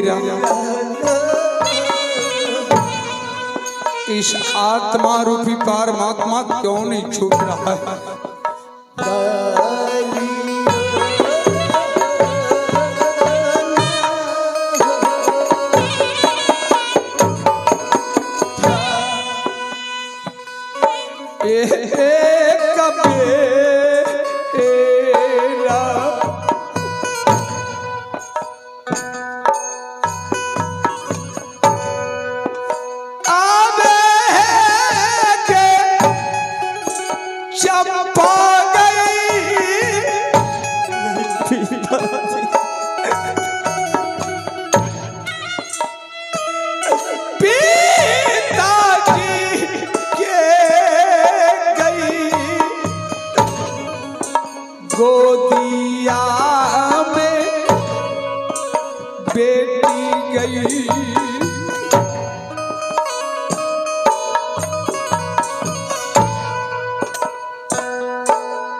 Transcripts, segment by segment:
मेरा इस आत्मा रूपी परमात्मा क्यों नहीं छूट रहा है? गोदिया में बेटी गई,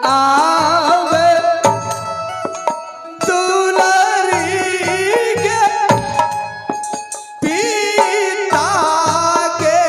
आवे दुलारी के पिता के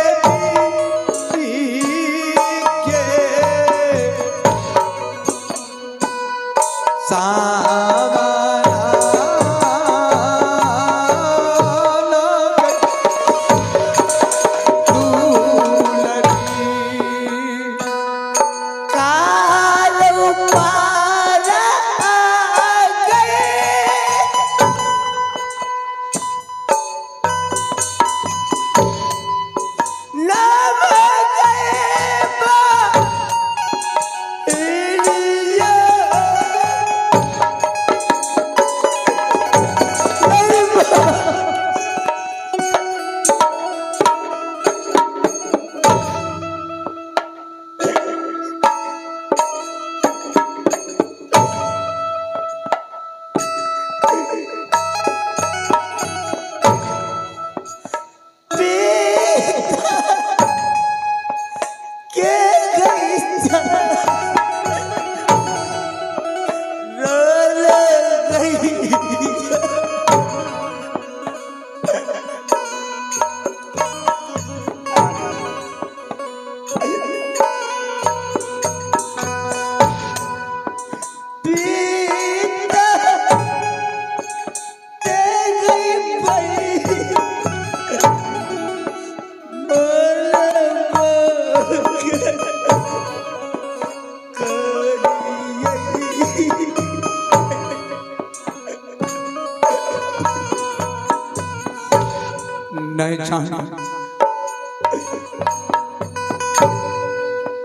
नहीं जाना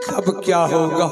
कब क्या होगा।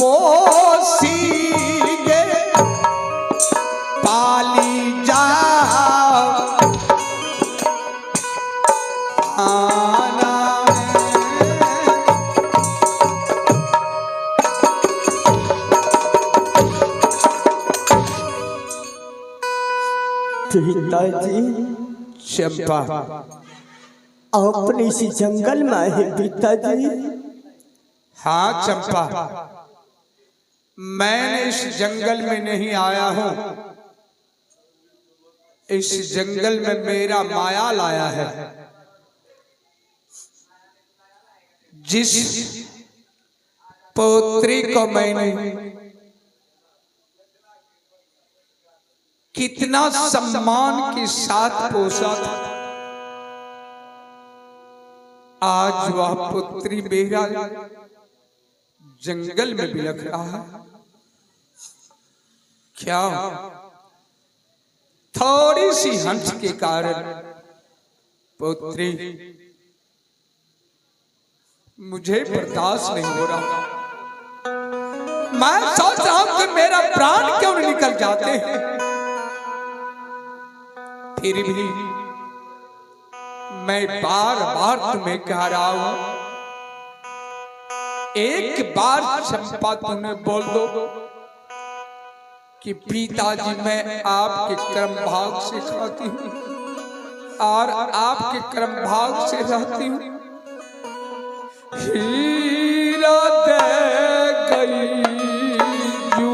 पोसीगे पाली जा आना पिताजी चंपा अपने इस जंगल में आए पिताजी। हाँ चंपा, मैंने इस जंगल में नहीं आया हूं, इस जंगल में मेरा माया लाया है। जिस पौत्री को मैंने कितना सम्मान के साथ पोसा था, आज वह पुत्री मेरा जंगल में बिलख रहा है। क्या थोड़ी सी हंस के कारण पुत्री मुझे बर्दाश्त नहीं हो रहा। मैं सोच रहा हूं कि मेरा प्राण क्यों नहीं निकल जाते हैं, फिर भी मैं बार बार तुम्हें कह रहा हूं, एक बार चंपा तुम्हें बोल दो कि पिताजी मैं आपके कर्म भाग से खाती हूँ और आपके कर्म भाग से रहती हूँ। हीरा दे गई जू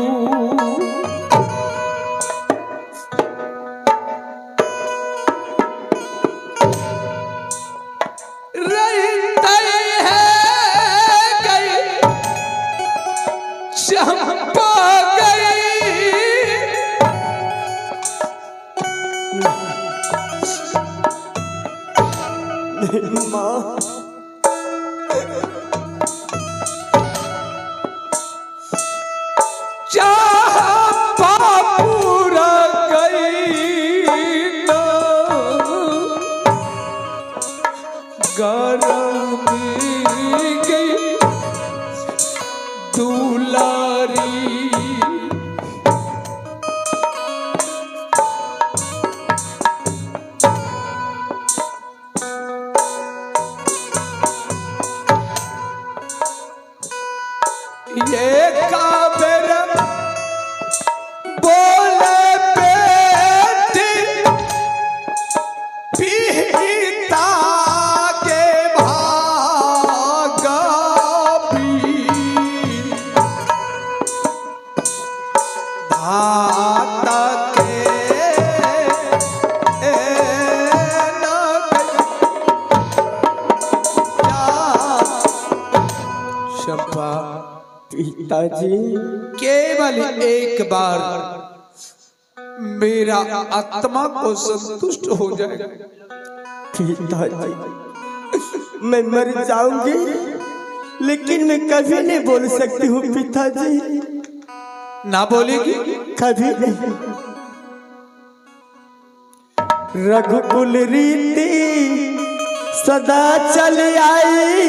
पिताजी केवल एक बार मेरा आत्मा को संतुष्ट हो जाए। पिताजी मैं मर जाऊंगी लेकिन मैं कभी नहीं बोल सकती हूँ पिताजी। ना बोलेगी? कभी नहीं। रघुकुल रीति सदा चल आई,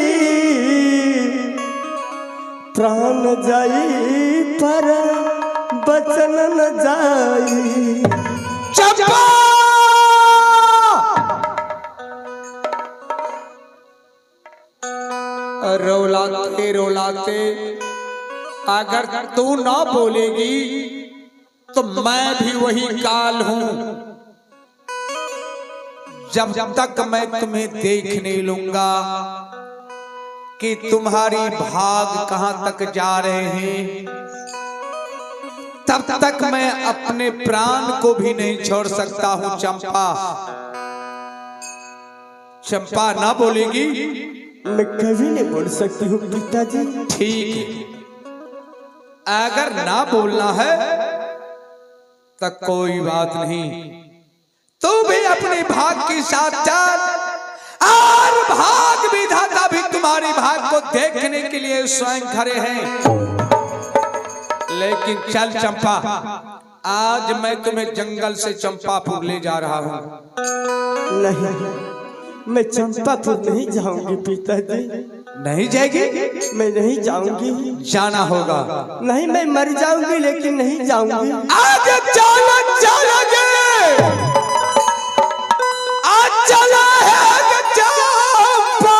प्राण जाई पर बचन न जाई। चंपा रोलाते रोलाते अगर तू ना बोलेगी तो मैं भी वही काल हूं। जब तक मैं तुम्हें देख नहीं लूंगा कि तुम्हारी भाग कहां तक जा रहे हैं, तब तक मैं अपने प्राण को भी नहीं छोड़ सकता हूं। चंपा चंपा ना बोलेगी? मैं कभी नहीं बोल सकती हूँ पिताजी। ठीक, अगर ना बोलना है तो कोई बात नहीं, तू भी अपने भाग के साथ चल और भाग विधाता भी तुम्हारी भाग को देखने के लिए स्वयं खड़े हैं। लेकिन चल चंपा, आज मैं तुम्हें जंगल से चंपापुर ले जा रहा हूं। नहीं, मैं चंपापुर नहीं जाऊंगी पिताजी। नहीं जाएगी? मैं नहीं जाऊंगी। जाना होगा। नहीं, मैं मर जाऊंगी लेकिन नहीं जाऊंगी। आगे चलो चलोगे, आज चला है चंपा।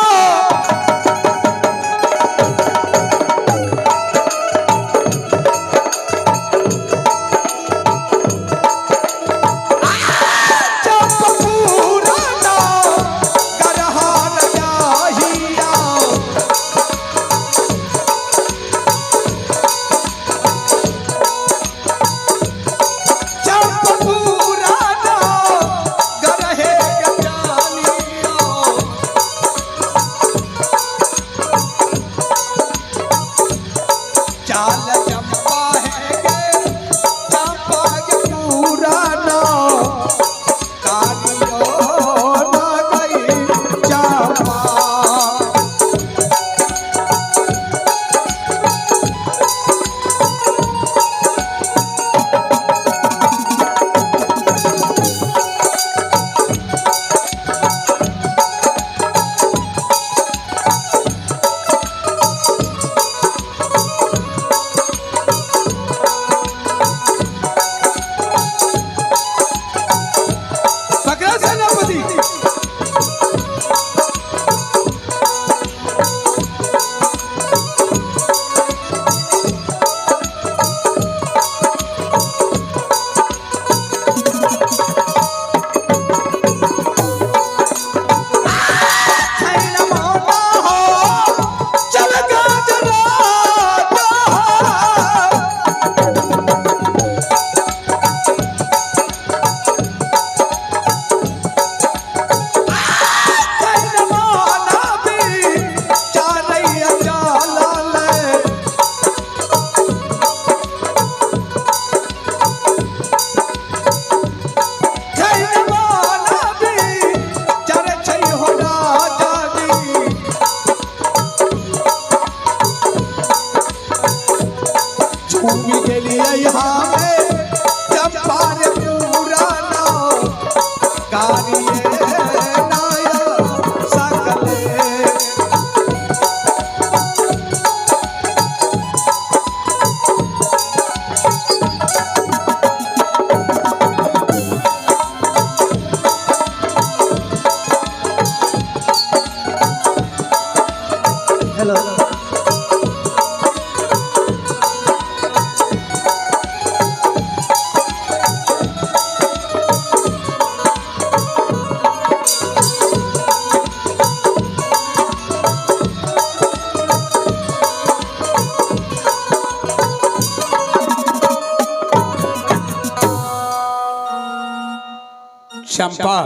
चंपा,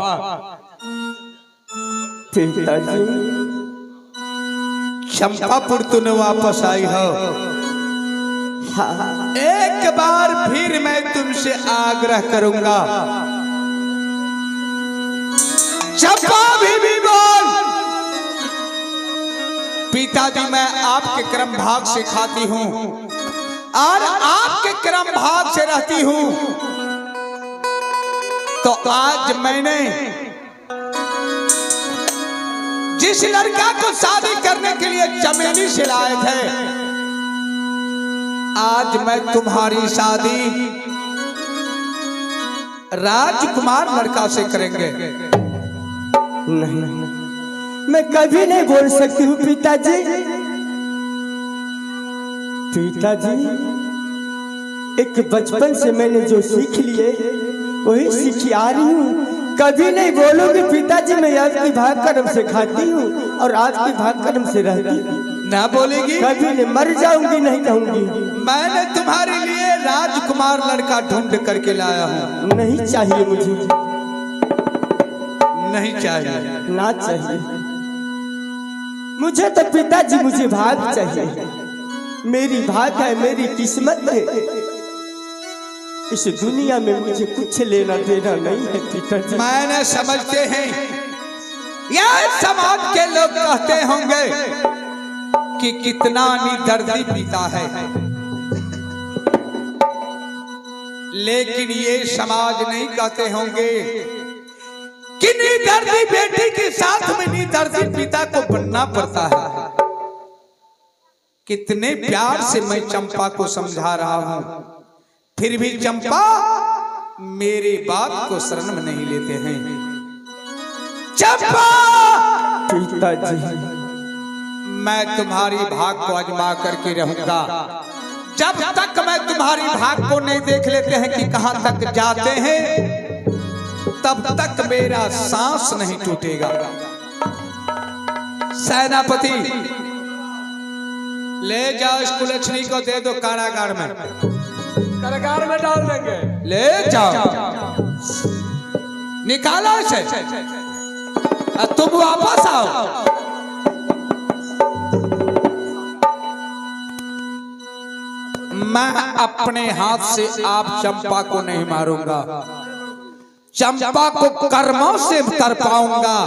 पिताजी, चंपापुर तूने वापस आई हो। हाँ। एक बार फिर मैं तुमसे आग्रह करूंगा, चंपा भी बोल। पिताजी, मैं आपके क्रम भाग से खाती हूँ और आपके क्रम भाग से रहती हूँ, तो आज मैंने जिस लड़का को शादी करने के लिए चमेली से लाए थे, आज मैं तुम्हारी शादी राजकुमार लड़का से करेंगे। नहीं, मैं कभी नहीं बोल सकती हूँ पिताजी। पिताजी, एक बचपन से मैंने जो सीख लिए वही सीखी आ रही हूँ। कभी नहीं बोलूंगी पिताजी, मैं आपकी भाग कर्म से खाती हूँ और आपकी भाग कर्म से रहती हूँ। ना बोलेगी? कभी नहीं, मर जाऊंगी नहीं कहूंगी। मैंने तुम्हारे लिए राजकुमार लड़का ढूंढ करके लाया हूँ। नहीं चाहिए मुझे, नहीं चाहिए, ना चाहिए मुझे तो पिताजी, मुझे भाग चाहिए। मेरी भाग है, मेरी किस्मत है। इस दुनिया में मुझे कुछ लेना देना नहीं है पिताजी। मैंने समझते हैं, यह समाज के लोग कहते होंगे कि कितना निदर्दी पिता है, लेकिन ये समाज नहीं कहते होंगे कि निदर्दी बेटी के साथ में निदर्दी पिता को बनना पड़ता है। कितने प्यार से मैं चंपा को समझा रहा हूं, फिर भी चंपा मेरी बात को शरण में नहीं लेते हैं। चंपा, पिताजी मैं तुम्हारी भाग को आजमा करके रहूंगा। जब तक मैं तुम्हारी भाग को नहीं देख लेते हैं कि कहां तक जाते हैं, तब तक मेरा सांस नहीं टूटेगा। सेनापति, ले जाओ इस कुलच्छनी को, दे दो कारागार में। कारागार में डाल देंगे। ले जाओ, निकालो इसे, तुम वापस आओ। मैं अपने हाथ से आप चंपा को नहीं मारूंगा, चंपा को कर्मों से कर पाऊंगा।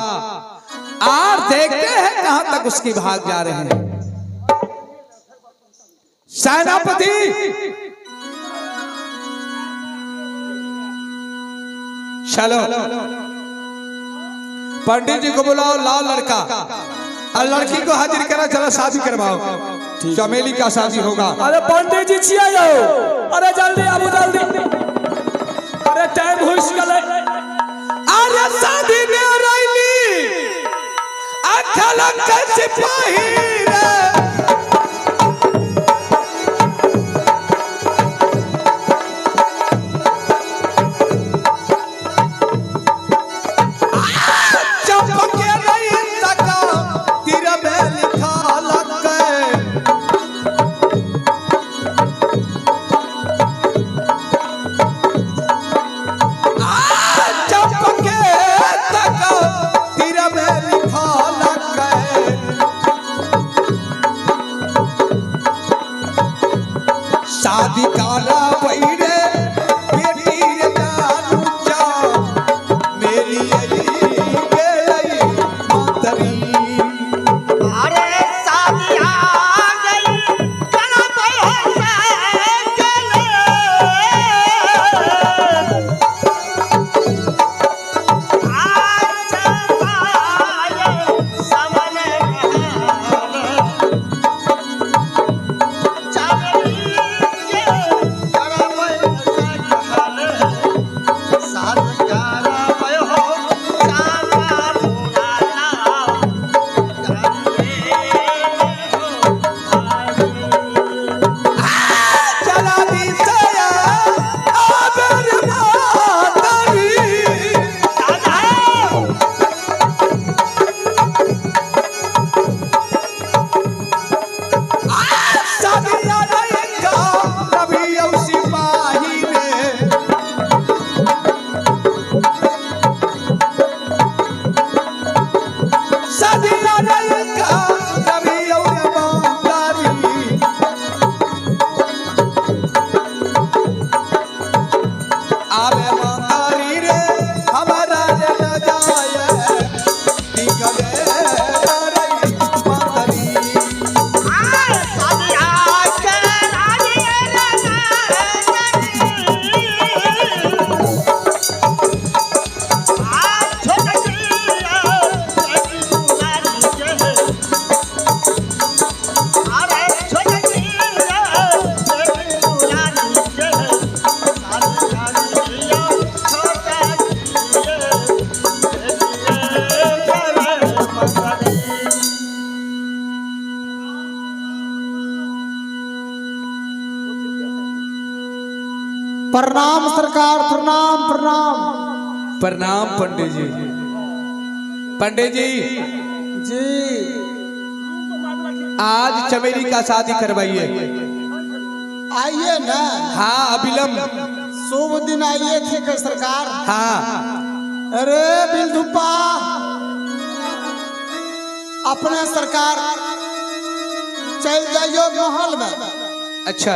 और देखते हैं कहां तक उसकी भाग जा रहे हैं। सेनापति, चलो पंडित जी को बुलाओ, लाओ लड़का, और लड़की को हाजिर करा, चलो शादी करवाओ। चमेली का शादी होगा। अरे पंडित जी छिया जाओ, अरे जल्दी आबू जल्दी, अरे टाइम हो गए। अरे शादी में रैली अखलक सिपाही रे, चंपके नहीं तका तीर में लिखा लग गए। चंपके तका तीर में लिखा लग गए। शादी काला बैरे बेटी रे जानू चा, मेरी अली गेलई मातरी। अरे शादी आ गई कला पे चला दी सया आबर मातरी। शादी आ जाएगा कभी औ सिपाही रे, शादी आ जाएगा कभी और मातारी। आवे मातारी रे हमारा रे न जाए, निकले रे मातारी। शादी आ के राजी प्रणाम सरकार, प्रणाम प्रणाम। प्रणाम पंडित जी। पंडित जी, जी आज चमेली का शादी करवाइए। आइए ना, हाँ, अविलंब। शुभ दिन आइए थे के सरकार। हाँ, अरे बिलधुप्पा, अपने सरकार चल जाइयो महल में। अच्छा।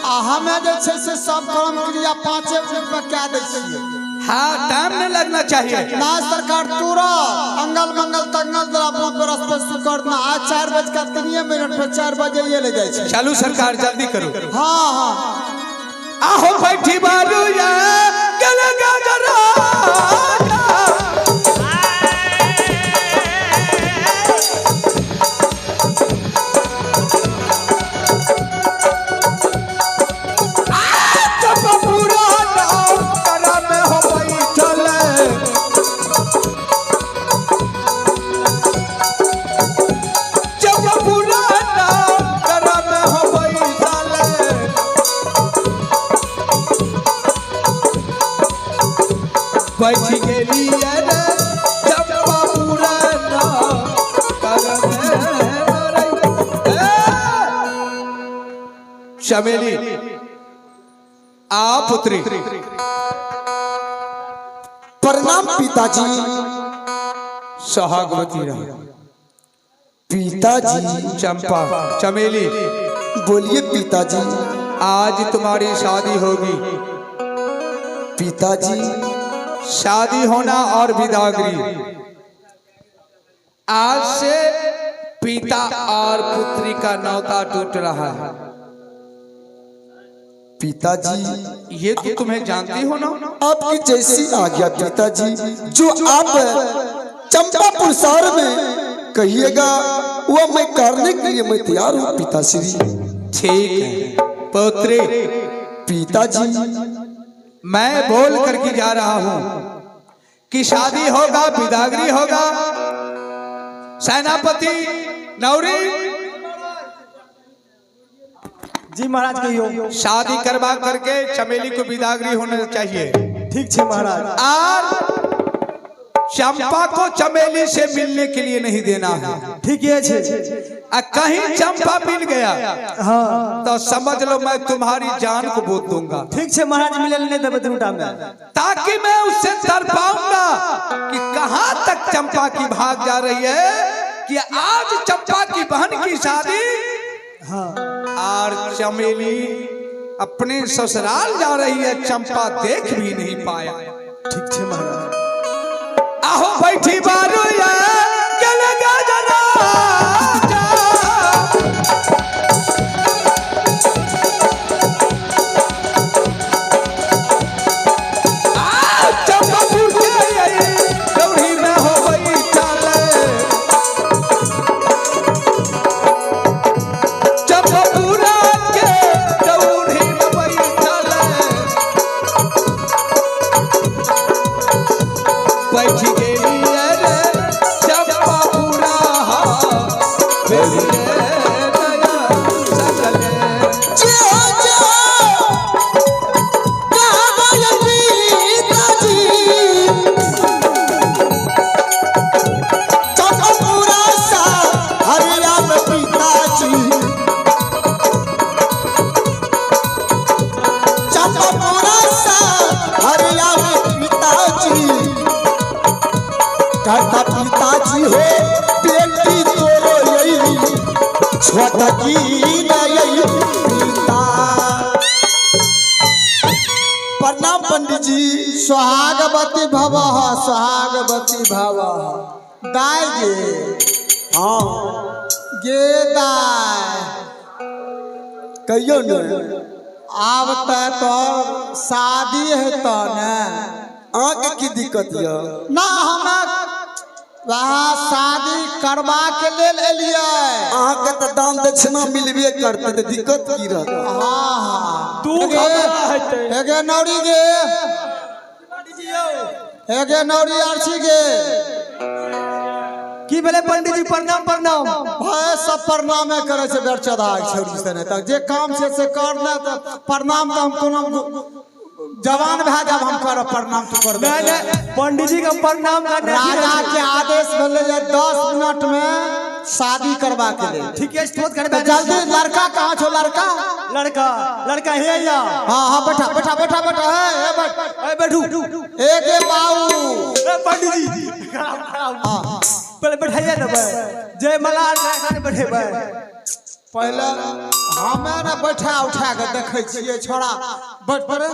आ हमें जे छै से सब कर्म क्रिया 5 मिनट में क्या दै छियै। हाँ, टाइम नहीं लगना चाहिए। ना सरकार, तुरंत अंगल मंगल तंगल जरा बहुत बरस पे सुकर ना आज 4 बज के 3 मिनट पे 4 बजे ये ले जाए छै। चलो सरकार जल्दी करो। हाँ हाँ, आहो बैठी बारू या गले गजरा। बैठ गेली रे चंपा पुराना चमेली आ पुत्री। प्रणाम पिताजी। सहागवती रहो। पिताजी। चंपा चमेली बोलिए पिताजी। आज तुम्हारी शादी होगी। पिताजी। शादी होना और बिदागरी। आज से पिता और पुत्री का नाता टूट रहा है। पिताजी। ये तो तुम्हें जानती हो ना। आपकी जैसी आज्ञा पिताजी। जो आप चंपापुर शहर में कहिएगा वो मैं करने के लिए मैं तैयार हूँ पिताश्री। ठीक है पुत्री। पिताजी। मैं बोल करके जा रहा हूँ कि शादी होगा, बिदागरी होगा। सेनापति नौरी जी महाराज कहियो। शादी करवा करके चमेली को बिदागरी होना चाहिए। ठीक है महाराज। और चंपा को चमेली से मिलने के लिए नहीं देना है। ठीक है कहीं चंपा मिल गया हाँ तो समझ लो मैं तुम्हारी जान को बोल दूंगा। ठीक है महाराज मिले नहीं देबे दुटा में, ताकि मैं उससे डर पाऊंगा कि कहां तक चंपा की भाग जा रही है। कि आज चंपा की बहन की शादी हाँ और चमेली अपने ससुराल जा रही है। चंपा देख भी नहीं पाया। ठीक है महाराज। आहो बैठी बारू या गले गजरा चंपापुर के गौरी में हो गई चाले। चंपापुर के गौरी में गई चाले। बैठ गेली रे चंपा पूरा बेली रे दया सकले। करता पिताजी हो बेटी तोरो यही छोटा की नहीं पिता। प्रणाम पंडित जी। सुहागवती भव सुहागवती भव। दाई गे। हाँ गे दाई। कहियो न। अब तो शादी है तो न आगे की दिक्कत है ना। हमें वहाँ शादी करवा के लेल एलिए। आगे तो दान दक्षिणा मिलबे करते तो दिक्कत की रहता। हाँ हाँ तू हेगे नौरी गे। हेगे नौरी आरसी गे। की भेले पंडित जी प्रणाम प्रणाम। भाई सब प्रणाम करे से बेर चढ़ा छोड़ी से नहीं तक जे काम से करना तो प्रणाम तो हम कोनो जवान भा जब हम कर प्रणाम तो कर दे। पंडित जी का प्रणाम करने राजा के आदेश भेले 10 मिनट में शादी करवा के ले। ठीक है स्तोत्र तो करबे। जल्दी। लड़का कहाँ छो? लड़का लड़का है या हाँ हाँ बैठा बैठा बैठा बैठा है बैठ। ए बैठू एक बाऊ ए पंडित जी हाँ पहले बैठाइए ना जय मलाल ना बैठेबे। पहले हमें ना बैठा उठा के देखे छिए छोड़ा बैठ पड़े।